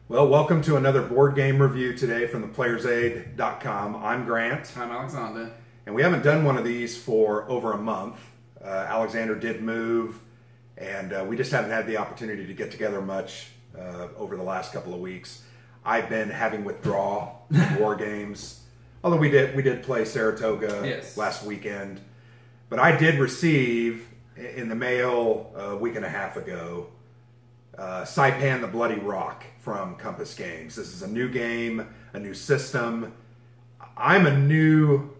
Well, welcome to another board game review today from theplayersaid.com. I'm Grant. I'm Alexander. And we haven't done one of these for over a month. Alexander did move, and we just haven't had the opportunity to get together much over the last couple of weeks. I've been having withdrawal war games, although we did play Saratoga last weekend. But I did receive in the mail a week and a half ago Saipan the Bloody Rock from Compass Games. This is a new game, a new system. I'm a new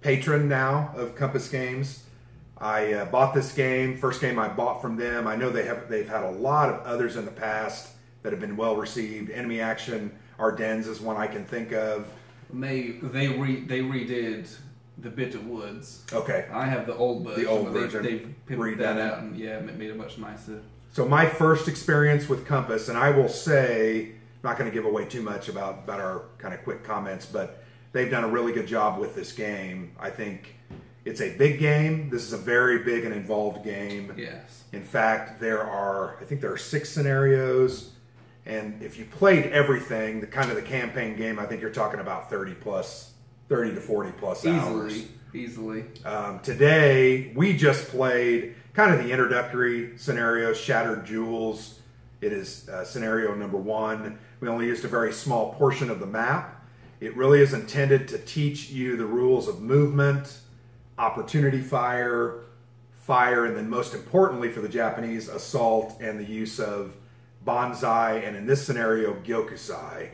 patron now of Compass Games. I bought this game, first game I bought from them. I know they've had a lot of others in the past that have been well received. Enemy Action Ardennes is one I can think of. They redid the Bitter Woods. Okay. I have the old version. The old version. They've pimped that out and made it much nicer. So my first experience with Compass, and I will say, I'm not going to give away too much about our kind of quick comments, but they've done a really good job with this game. I think it's a big game. This is a very big and involved game. Yes. In fact, I think there are 6 scenarios, and if you played everything, the kind of the campaign game, I think you're talking about 30 to 40 plus hours. Easily. Today, we just played kind of the introductory scenario, Shattered Jewels. It is scenario number 1. We only used a very small portion of the map. It really is intended to teach you the rules of movement, opportunity fire, and then most importantly for the Japanese, assault and the use of bonsai, and in this scenario, gyokusai,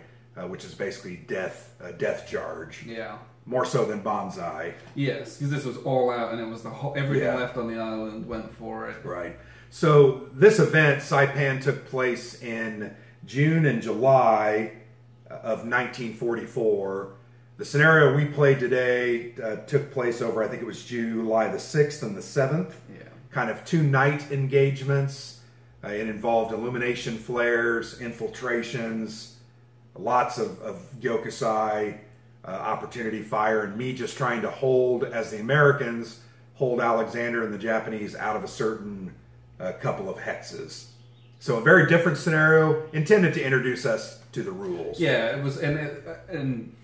which is basically death charge. Yeah. More so than bonsai. Yes, because this was all out, and it was everything left on the island went for it. Right. So this event, Saipan, took place in June and July of 1944. The scenario we played today took place over, I think it was July the 6th and the 7th. Yeah. Kind of 2 night engagements. It involved illumination flares, infiltrations, lots of gyokusai, opportunity fire, and me just trying to hold, as the Americans, hold Alexander and the Japanese out of a certain couple of hexes. So a very different scenario, intended to introduce us to the rules. Yeah, it was, and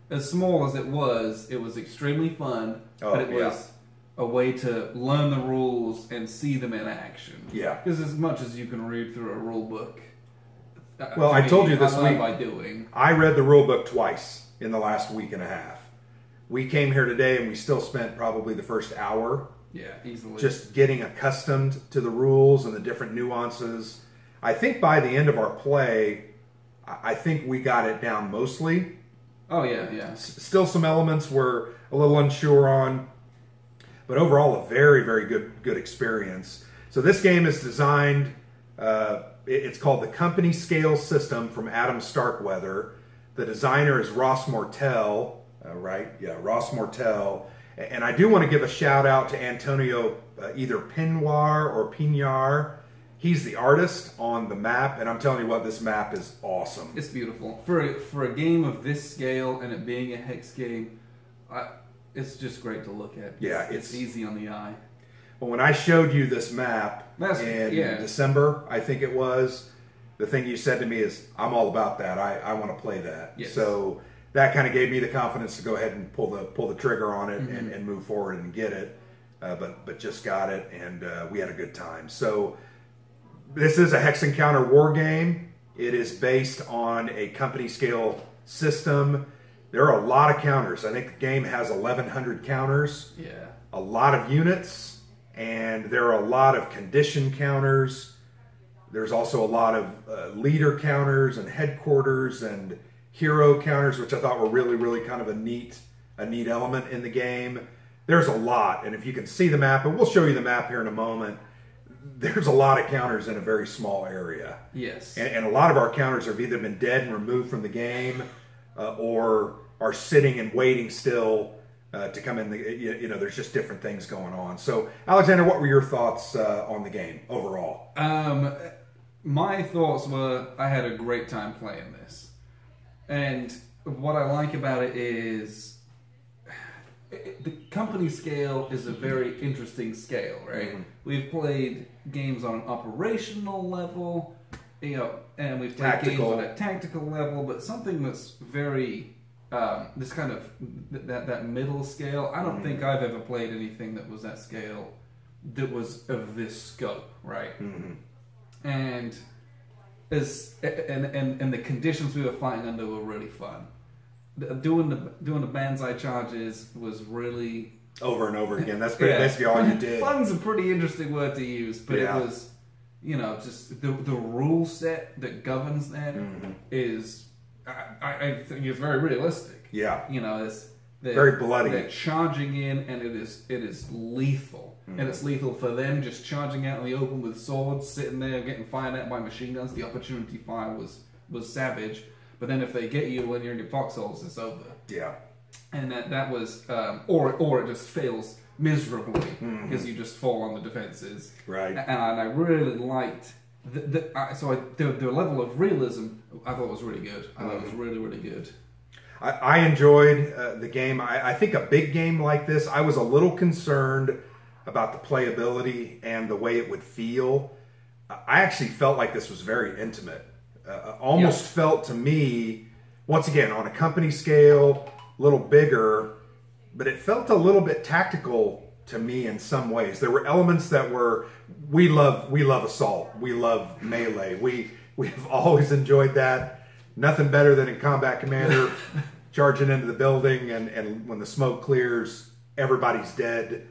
as small as it was extremely fun, but it was a way to learn the rules and see them in action. Yeah. Because as much as you can read through a rule book, well, I told you this week, I read the rule book twice in the last week and a half. We came here today and we still spent probably the first hour easily just getting accustomed to the rules and the different nuances. I think by the end of our play, I think we got it down mostly. Oh yeah. Still some elements we're a little unsure on, but overall a very, very good experience. So this game is designed, it's called the Company Scale System from Adam Starkweather. The designer is Ross Mortel, right? Yeah, Ross Mortel. And I do want to give a shout out to Antonio, either Pinoir or Pinar. He's the artist on the map, and I'm telling you what, this map is awesome. It's beautiful. For a game of this scale and it being a hex game, it's just great to look at. Yeah, it's easy on the eye. Well, when I showed you this map in December, I think it was, the thing you said to me is, I'm all about that. I want to play that. Yes. So that kind of gave me the confidence to go ahead and pull the trigger on it and move forward and get it. But just got it, and we had a good time. So this is a hex encounter war game. It is based on a company scale system. There are a lot of counters. I think the game has 1,100 counters. Yeah. A lot of units, and there are a lot of condition counters. There's also a lot of leader counters and headquarters and hero counters, which I thought were really, really kind of a neat element in the game. There's a lot, and if you can see the map, and we'll show you the map here in a moment, there's a lot of counters in a very small area. Yes. And a lot of our counters have either been dead and removed from the game or are sitting and waiting still to come in. There's just different things going on. So, Alexander, what were your thoughts on the game overall? My thoughts were, I had a great time playing this. And what I like about it is the company scale is a very interesting scale, right? Mm-hmm. We've played games on an operational level. and we've played games Tactical. on a tactical level, but something that's very this kind of that middle scale. I don't think I've ever played anything that was that scale, that was of this scope, right? And and the conditions we were fighting under were really fun. Doing the banzai charges was really Over and over again. That's basically all you did. Fun's a pretty interesting word to use, but Yeah. it was, just the rule set that governs that is, I think it's very realistic. Yeah. It's Very bloody. They're charging in, and it is lethal, and it's lethal for them just charging out in the open with swords, sitting there getting fired at by machine guns. The opportunity fire was savage, but then if they get you when you're in your foxholes, it's over. Yeah. And that was, or it just fails miserably because you just fall on the defenses. Right. And I really liked the level of realism. I thought was really good. I thought it was really, really good. I enjoyed the game. I think a big game like this, I was a little concerned about the playability and the way it would feel. I actually felt like this was very intimate. Almost felt to me, once again, on a company scale, a little bigger, but it felt a little bit tactical to me in some ways. There were elements that were, we love assault, we love melee, we've always enjoyed that. Nothing better than in Combat Commander, charging into the building and when the smoke clears, everybody's dead.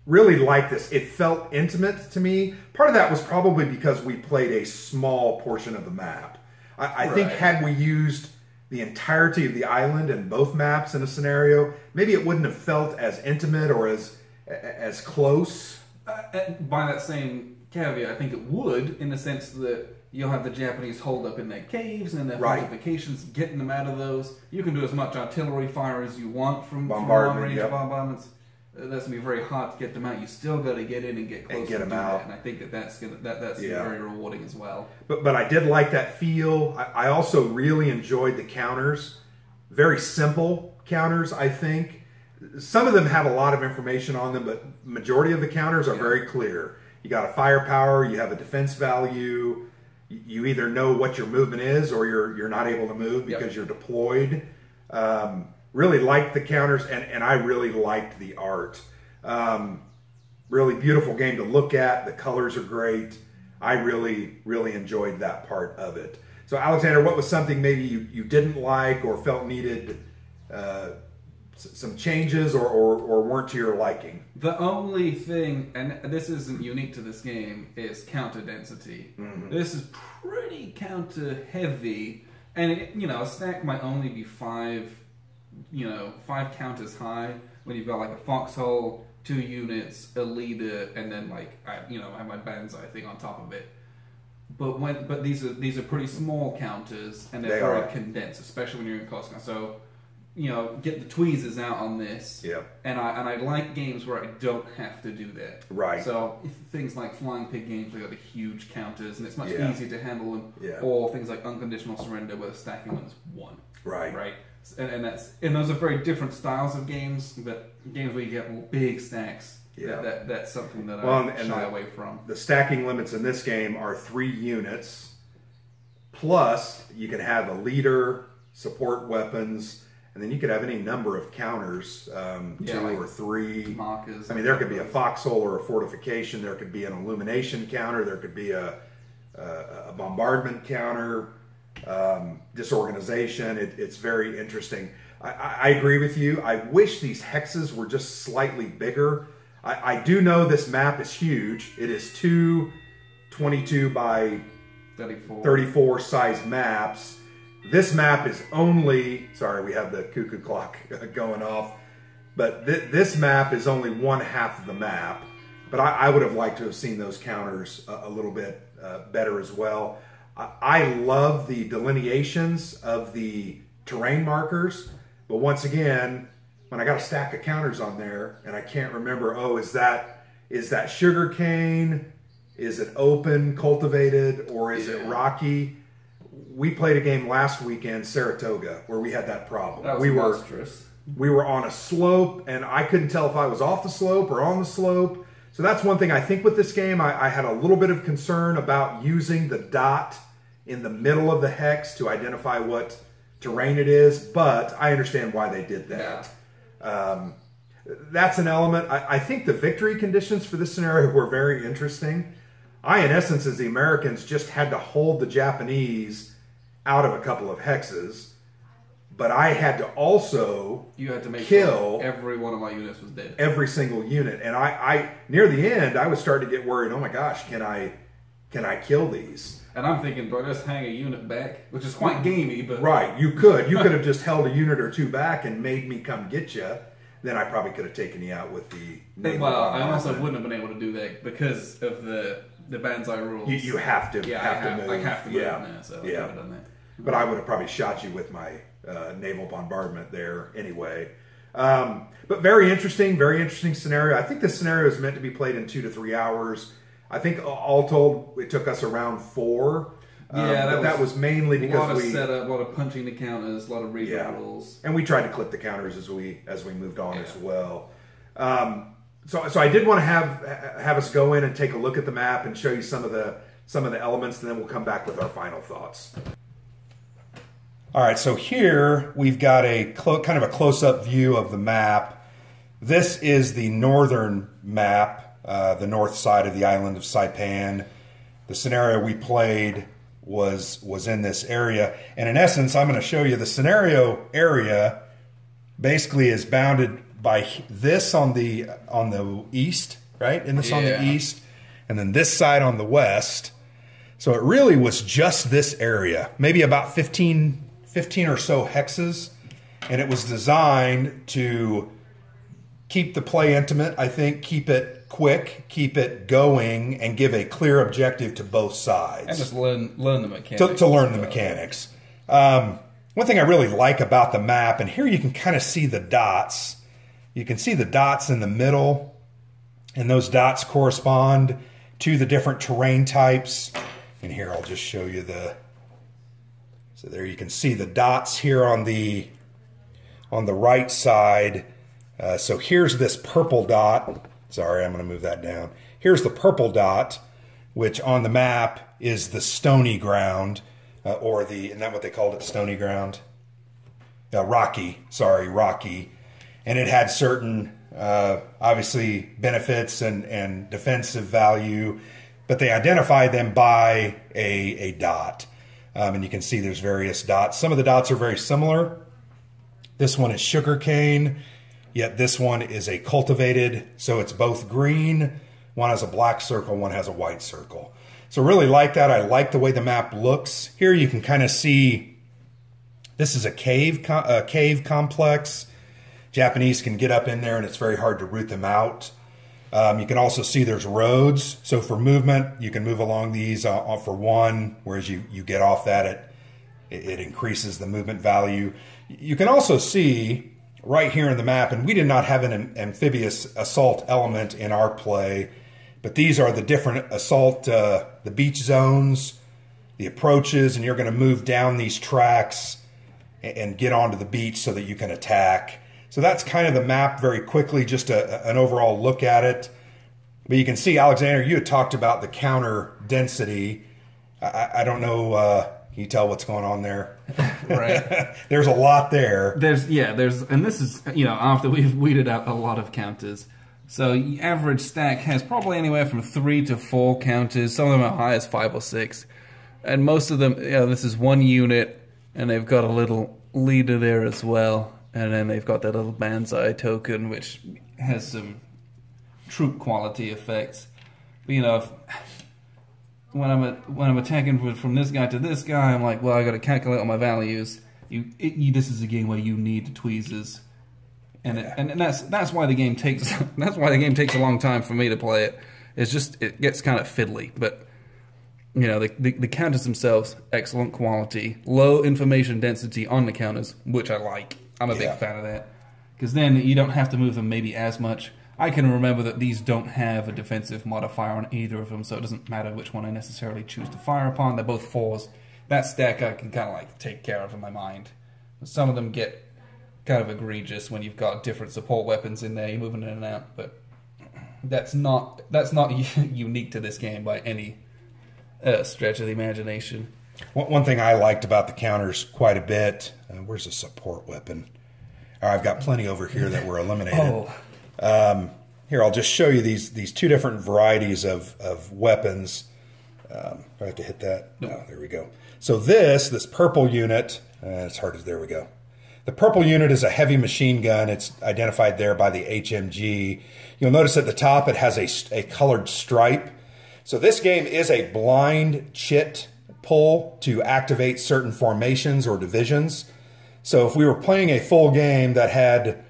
Really liked this. It felt intimate to me. Part of that was probably because we played a small portion of the map. I think had we used the entirety of the island and both maps in a scenario, maybe it wouldn't have felt as intimate or as close. By that same caveat, I think it would, in the sense that you'll have the Japanese hold up in their caves and their fortifications, getting them out of those. You can do as much artillery fire as you want from long-range bombardments. That's gonna be very hard to get them out. You still got to get in and get close and get them out. out. And I think that's very rewarding as well. But I did like that feel. I also really enjoyed the counters. Very simple counters, I think. Some of them have a lot of information on them, but majority of the counters are very clear. You got a firepower, you have a defense value. You either know what your movement is, or you're not able to move because you're deployed. Really liked the counters, and I really liked the art. Really beautiful game to look at. The colors are great. I really, really enjoyed that part of it. So, Alexander, what was something maybe you didn't like or felt needed some changes or weren't to your liking? The only thing, and this isn't unique to this game, is counter density. This is pretty counter heavy, and a stack might only be five counters high when you've got like a foxhole, 2 units, a leader, and then I have my banzai thing on top of it. But these are pretty small counters, and they're very condensed, especially when you're in close. So get the tweezers out on this. Yeah. And I like games where I don't have to do that. Right. So things like Flying Pig games, where you got the huge counters, and it's much easier to handle them. Yeah. Or things like Unconditional Surrender, where the stacking limit is 1. Right. Right. And those are very different styles of games, but games where you get big stacks. Yeah. That's something that I shy away from. The stacking limits in this game are 3 units, plus you can have a leader, support weapons, and then you could have any number of counters, 2 or 3 markers. I mean, there could be a foxhole or a fortification. There could be an illumination counter. There could be a bombardment counter. Disorganization. It's very interesting. I agree with you. I wish these hexes were just slightly bigger. I do know this map is huge. It is 2 22 by 34 size maps. This map is only, sorry, we have the cuckoo clock going off, but this map is only 1/2 of the map. But I would have liked to have seen those counters a little bit better as well. I love the delineations of the terrain markers, but once again, when I got a stack of counters on there and I can't remember, is that sugar cane? Is it open, cultivated, or is it rocky? We played a game last weekend, Saratoga, where we had that problem. That was monstrous. We were on a slope, and I couldn't tell if I was off the slope or on the slope. So that's one thing I think with this game. I had a little bit of concern about using the dot in the middle of the hex to identify what terrain it is, but I understand why they did that. That's an element. I think the victory conditions for this scenario were very interesting. I, in essence, as the Americans, just had to hold the Japanese out of a couple of hexes, but I had to also kill every one of my units was dead. Every single unit. And I near the end, I was starting to get worried, oh my gosh, can I kill these? And I'm thinking, do I just hang a unit back? Which is quite gamey, but... Right, you could. You could have just held a unit or two back and made me come get you. Then I probably could have taken you out with the naval bombardment. I also wouldn't have been able to do that because of the Banzai rules. You have to move. I have to move now, so I could have done that. But I would have probably shot you with my naval bombardment there anyway. But very interesting scenario. I think this scenario is meant to be played in 2 to 3 hours. I think all told, it took us around 4. That was mainly because a lot of setup, a lot of punching the counters, a lot of reading rules, and we tried to clip the counters as we moved on as well. So I did want to have us go in and take a look at the map and show you some of the elements, and then we'll come back with our final thoughts. All right, so here we've got a kind of a close-up view of the map. This is the northern map, the north side of the island of Saipan. The scenario we played was in this area, and in essence, I'm going to show you the scenario area. Basically, is bounded by this on the east, right? And this on the east, and then this side on the west. So it really was just this area, maybe about 15 or so hexes, and it was designed to keep the play intimate, I think, keep it quick, keep it going, and give a clear objective to both sides. And just learn the mechanics. To learn the mechanics. One thing I really like about the map, and here you can kind of see the dots. You can see the dots in the middle, and those dots correspond to the different terrain types. And here I'll just show you so there you can see the dots here on the right side. So here's this purple dot. Sorry, I'm going to move that down. Here's the purple dot, which on the map is the stony ground, isn't that what they called it, stony ground? Rocky. And it had certain, obviously, benefits and defensive value, but they identify them by a dot. And you can see there's various dots. Some of the dots are very similar. This one is sugarcane, yet this one is a cultivated, so it's both green. One has a black circle, one has a white circle. So really like that. I like the way the map looks. Here you can kind of see this is a cave complex. Japanese can get up in there and it's very hard to root them out. You can also see there's roads. So for movement, you can move along these for one, whereas you get off that, it increases the movement value. You can also see right here in the map, and we did not have an amphibious assault element in our play, but these are the different assault, the beach zones, the approaches, and you're going to move down these tracks and get onto the beach so that you can attack. So that's kind of the map very quickly, just an overall look at it. But you can see, Alexander, you had talked about the counter density. I don't know, can you tell what's going on there? Right. There's a lot there. And this is, after we've weeded out a lot of counters. So the average stack has probably anywhere from 3 to 4 counters. Some of them are high as 5 or 6. And most of them, this is one unit, and they've got a little leader there as well. And then they've got that little Banzai token, which has some troop quality effects. But, when I'm attacking from this guy to this guy, I'm like, well, I got to calculate all my values. This is a game where you need the tweezers, and that's why the game takes a long time for me to play it. It gets kind of fiddly, but the counters themselves, excellent quality, low information density on the counters, which I like. I'm a big fan of that, because then you don't have to move them maybe as much. I can remember that these don't have a defensive modifier on either of them, so it doesn't matter which one I necessarily choose to fire upon. They're both 4s. That stack I can kind of take care of in my mind. Some of them get kind of egregious when you've got different support weapons in there. You're moving in and out, but That's not unique to this game by any stretch of the imagination. One thing I liked about the counters quite a bit. Where's the support weapon? I've got plenty over here that were eliminated. Here, I'll just show you these two different varieties of weapons. Do I have to hit that? Nope. No, there we go. So this purple unit, it's hard as, there we go. The purple unit is a heavy machine gun. It's identified there by the HMG. You'll notice at the top it has a colored stripe. So this game is a blind chit pull to activate certain formations or divisions. So if we were playing a full game that had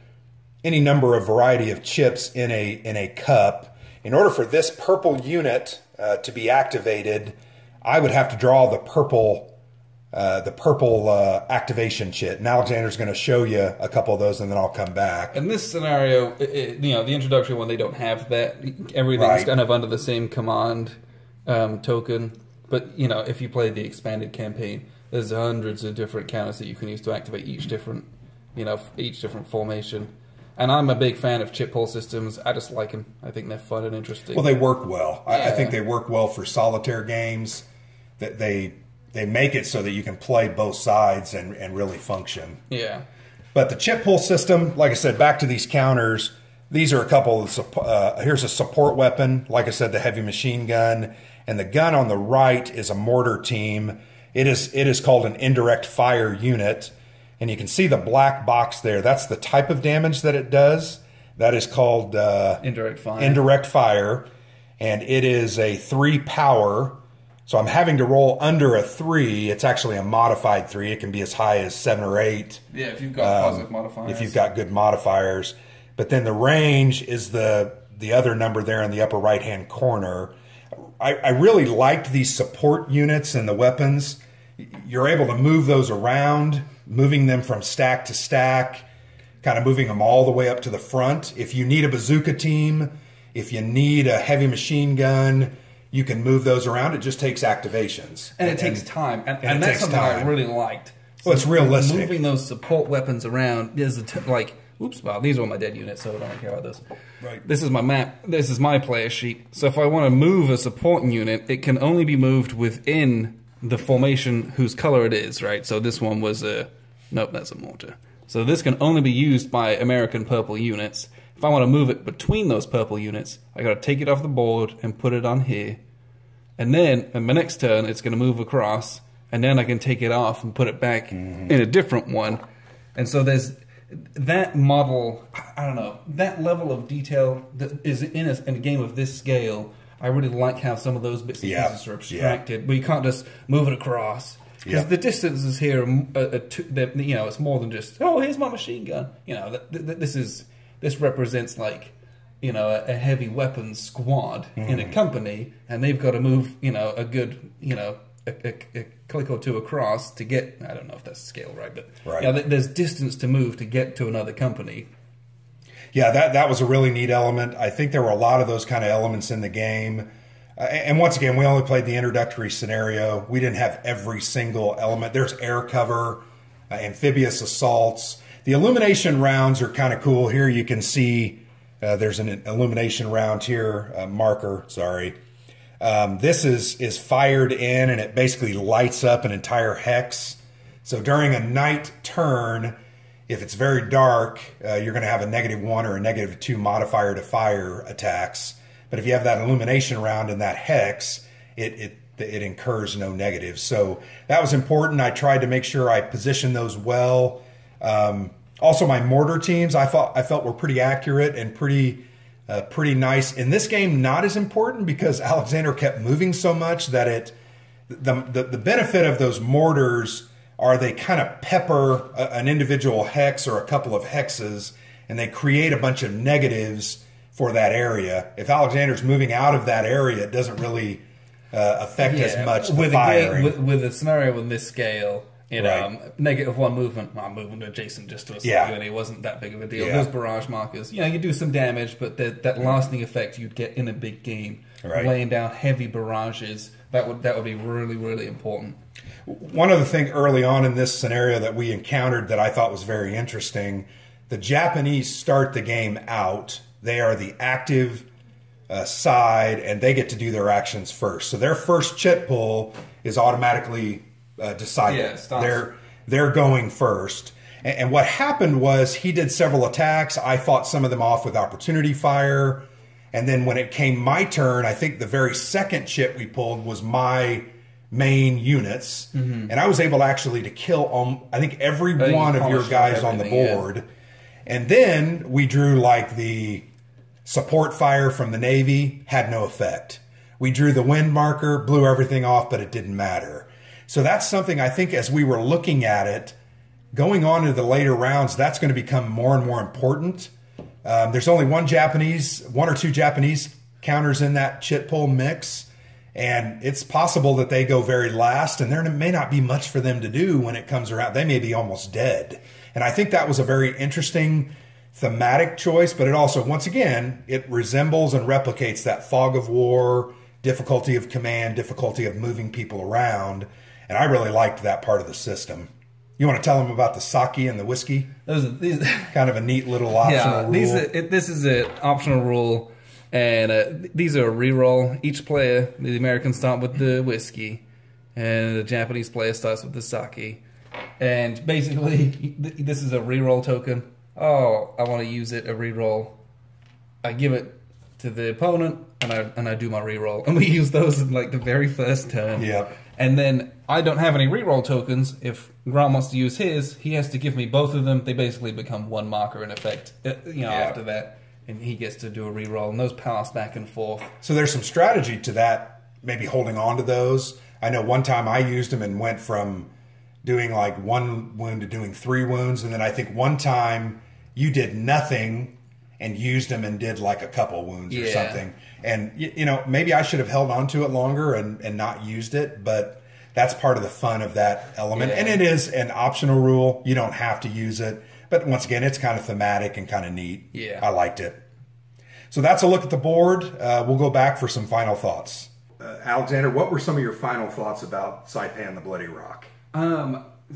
any number of variety of chips in a cup, in order for this purple unit to be activated, I would have to draw the purple activation chit. And Alexander's going to show you a couple of those, and then I'll come back. In this scenario, the introductory one, they don't have that. Everything's kind of under the same command token. But if you play the expanded campaign, there's hundreds of different counters that you can use to activate each different formation. And I'm a big fan of chip pull systems. I just like them. I think they're fun and interesting. Well, they work well. Yeah. I think they work well for solitaire games. That they make it so that you can play both sides and really function. Yeah. But the chip pull system, like I said, back to these counters. These are a couple of here's a support weapon. Like I said, the heavy machine gun, and the gun on the right is a mortar team. It is called an indirect fire unit. And you can see the black box there. That's the type of damage that it does. That is called indirect fire. Indirect fire. And it is a 3 power. So I'm having to roll under a 3. It's actually a modified 3. It can be as high as 7 or 8. Yeah, if you've got positive modifiers. If you've got good modifiers. But then the range is the other number there in the upper right-hand corner. I really liked these support units and the weapons. You're able to move those around, moving them from stack to stack, kind of moving them all the way up to the front. If you need a bazooka team, if you need a heavy machine gun, you can move those around. It just takes activations. And it takes time. And that's something I really liked. Well, it's realistic. Moving those support weapons around is oops, well, these are my dead units, so I don't care about this. Right. This is my map. This is my player sheet. So if I want to move a support unit, it can only be moved within the formation whose color it is, right? So this one was nope, that's a mortar. So this can only be used by American purple units. If I want to move it between those purple units, I got to take it off the board and put it on here. And then in my next turn, it's going to move across, and then I can take it off and put it back in a different one. And so there's that model, I don't know, that level of detail that is in a game of this scale. I really like how some of those bits and pieces are abstracted, but you can't just move it across. Because the distances here, it's more than just, oh, here's my machine gun. This represents like, a heavy weapons squad in a company, and they've got to move, a good, a click or two across to get, I don't know if that's scale right, but there's distance to move to get to another company. Yeah, that was a really neat element. I think there were a lot of those kind of elements in the game. And once again, we only played the introductory scenario. We didn't have every single element. There's air cover, amphibious assaults. The illumination rounds are kind of cool. Here you can see there's an illumination round here, marker, sorry. This is fired in, and it basically lights up an entire hex. So during a night turn, if it's very dark, you're going to have a -1 or a -2 modifier to fire attacks. But if you have that illumination round in that hex, it incurs no negatives. So that was important. I tried to make sure I positioned those well. Also, my mortar teams I felt were pretty accurate and pretty nice. In this game, not as important because Alexander kept moving so much that the benefit of those mortars are they kind of pepper an individual hex or a couple of hexes, and they create a bunch of negatives for that area. If Alexander's moving out of that area, it doesn't really affect as much the firing. With a scenario in this scale, -1 movement, I'm moving adjacent just to a second, and it wasn't that big of a deal. Those barrage markers, you do some damage, but that lasting effect you'd get in a big game, laying down heavy barrages, that would be really, really important. One other thing early on in this scenario that we encountered that I thought was very interesting, the Japanese start the game out. They are the active side, and they get to do their actions first. So their first chit pull is automatically decided. Yeah, it starts. They're going first. And what happened was he did several attacks. I fought some of them off with opportunity fire. And then when it came my turn, I think the very second chit we pulled was my main units. And I was able actually to kill, I think, every one of your guys on the board. Yeah. And then we drew like the support fire from the Navy, had no effect. We drew the wind marker, blew everything off, but it didn't matter. So that's something I think as we were looking at it, going on into the later rounds, that's going to become more and more important. There's only one or two Japanese counters in that chit pull mix, and it's possible that they go very last, and there may not be much for them to do when it comes around. They may be almost dead. And I think that was a very interesting thematic choice, but it also, once again, it resembles and replicates that fog of war, difficulty of command, difficulty of moving people around, and I really liked that part of the system. You want to tell them about the sake and the whiskey? These kind of a neat little optional rule. This is an optional rule, and these are a reroll. Each player, the Americans start with the whiskey, and the Japanese player starts with the sake. And basically, this is a reroll token. Oh, I want to use it, a reroll. I give it to the opponent, and I do my reroll. And we use those in like the very first turn. Yep. And then I don't have any reroll tokens. If Grant wants to use his, he has to give me both of them. They basically become one marker in effect, after that. And he gets to do a reroll, and those pass back and forth. So there's some strategy to that, maybe holding on to those. I know one time I used them and went from doing like 1 wound to doing 3 wounds. And then I think one time you did nothing and used them and did like a couple wounds or something. And, maybe I should have held on to it longer and not used it, but that's part of the fun of that element. Yeah. And it is an optional rule. You don't have to use it. But once again, it's kind of thematic and kind of neat. Yeah. I liked it. So that's a look at the board. We'll go back for some final thoughts. Alexander, what were some of your final thoughts about Saipan the Bloody Rock?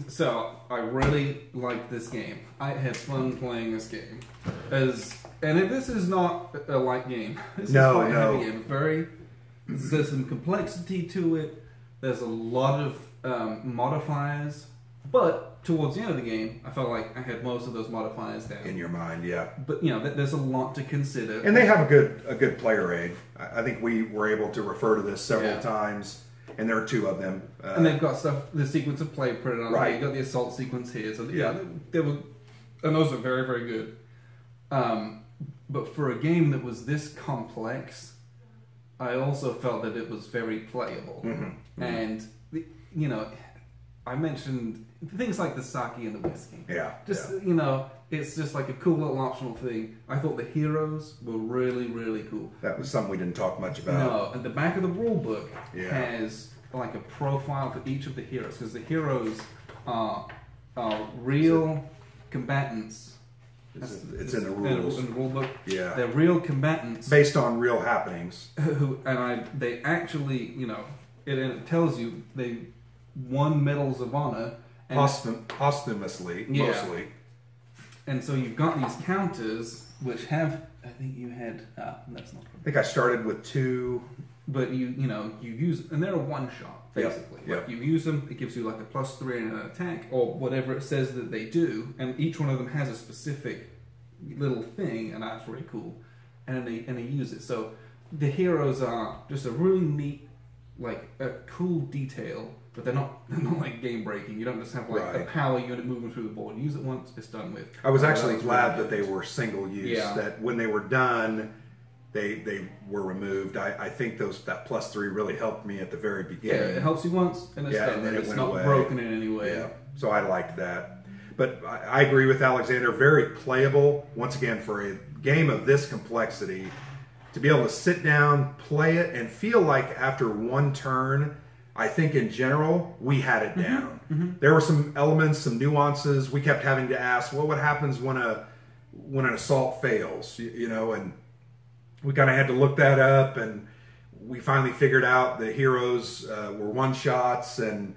So I really liked this game. I had fun playing this game. This is not a light game. This is quite a heavy game. There's some complexity to it. There's a lot of modifiers, but towards the end of the game, I felt like I had most of those modifiers down. In your mind, yeah. But there's a lot to consider. And they have a good player aid. I think we were able to refer to this several times. And there are 2 of them. And they've got the sequence of play printed on right. there. You've got the assault sequence here. So they were, and those are very, very good. But for a game that was this complex, I also felt that it was very playable. Mm-hmm. And, I mentioned things like the sake and the whiskey. Yeah. It's just like a cool little optional thing. I thought the heroes were really, really cool. That was something we didn't talk much about. No, and the back of the rule book has like a profile for each of the heroes, because the heroes are real combatants. It's in the rules. In the rule book. Yeah. They're real combatants. Based on real happenings. They actually, it tells you they won medals of honor. Posthumously, mostly. And so you've got these counters, which have, I think you had, that's not. I think I started with 2. But you use, and they're a one-shot, basically. Yep. Like you use them, it gives you like a +3 in an attack, or whatever it says that they do, and each one of them has a specific little thing, and that's really cool. And they use it. So the heroes are just a really neat, like a cool detail, but they're not like game breaking. You don't just have like a power unit moving through the board. Use it once, it's done with. I was actually glad that they were single use. Yeah. That when they were done, they were removed. I think that +3 really helped me at the very beginning. Yeah, it helps you once, and it's done. And then it's not broken in any way. Yeah, so I liked that. But I agree with Alexander. Very playable. Once again, for a game of this complexity, to be able to sit down, play it, and feel like after one turn, I think in general, we had it down. Mm-hmm. There were some elements, some nuances. We kept having to ask, well, what happens when an assault fails? And we kind of had to look that up, and we finally figured out the heroes were one-shots and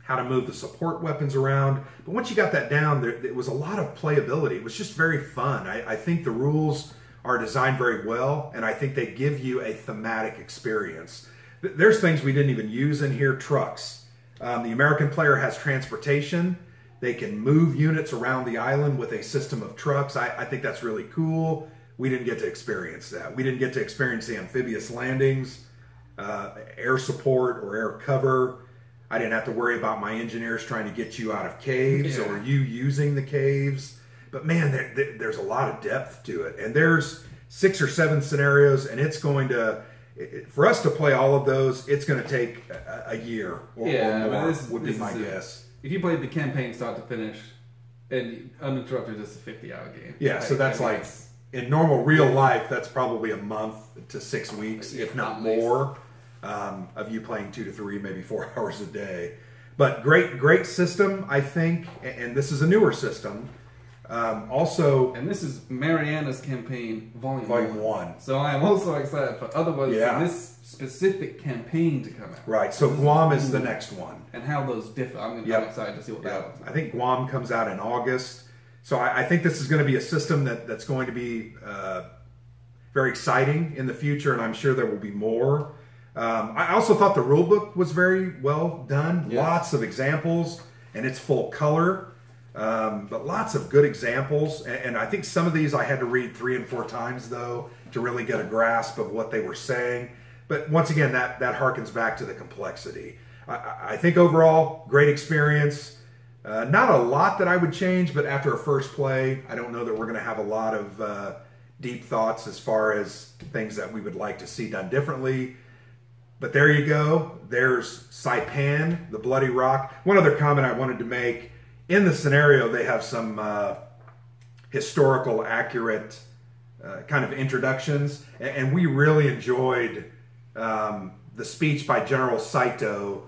how to move the support weapons around. But once you got that down, it was a lot of playability. It was just very fun. I think the rules are designed very well, and I think they give you a thematic experience. There's things we didn't even use in here. Trucks. The American player has transportation. They can move units around the island with a system of trucks. I think that's really cool. We didn't get to experience that. We didn't get to experience the amphibious landings, air support or air cover. I didn't have to worry about my engineers trying to get you out of caves or you using the caves. But man, there's a lot of depth to it. And there's 6 or 7 scenarios, and it's going to, for us to play all of those, it's going to take a year or more, would be my guess. If you played the campaign start to finish, and uninterrupted, it's a 50-hour game. Yeah, so that's like, in normal real life, that's probably a month to 6 weeks, if not more, of you playing 2 to 3, maybe 4 hours a day. But great system, I think, and this is a newer system. Also, and this is Mariana's campaign, Volume 1. So I am also excited for other ones for this specific campaign to come out. Right. So Guam is the next one, and how those differ. I'm excited to see what that one's. I think Guam comes out in August. So I think this is going to be a system that's going to be very exciting in the future, and I'm sure there will be more. I also thought the rulebook was very well done. Yes. Lots of examples, and it's full color. But lots of good examples, and I think some of these I had to read 3 and 4 times though to really get a grasp of what they were saying. But once again, that harkens back to the complexity. I think overall, great experience. Not a lot that I would change, but after a first play, I don't know that we're going to have a lot of deep thoughts as far as things that we would like to see done differently. But there you go. There's Saipan, the Bloody Rock. One other comment I wanted to make. In the scenario, they have some historical, accurate kind of introductions, and we really enjoyed the speech by General Saito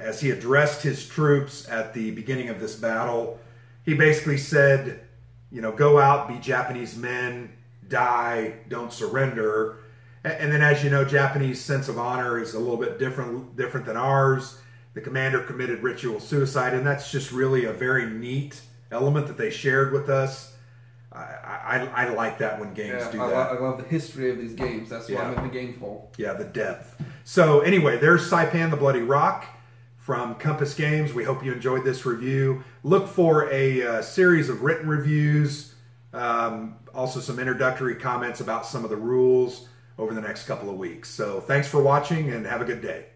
as he addressed his troops at the beginning of this battle. He basically said, go out, be Japanese men, die, don't surrender. And then, as you know, Japanese sense of honor is a little bit different than ours. The commander committed ritual suicide, and that's just really a very neat element that they shared with us. I like that when games do that. I love the history of these games. That's what I'm in the game for. Yeah, the depth. So anyway, there's Saipan the Bloody Rock from Compass Games. We hope you enjoyed this review. Look for a series of written reviews, also some introductory comments about some of the rules over the next couple of weeks. So thanks for watching, and have a good day.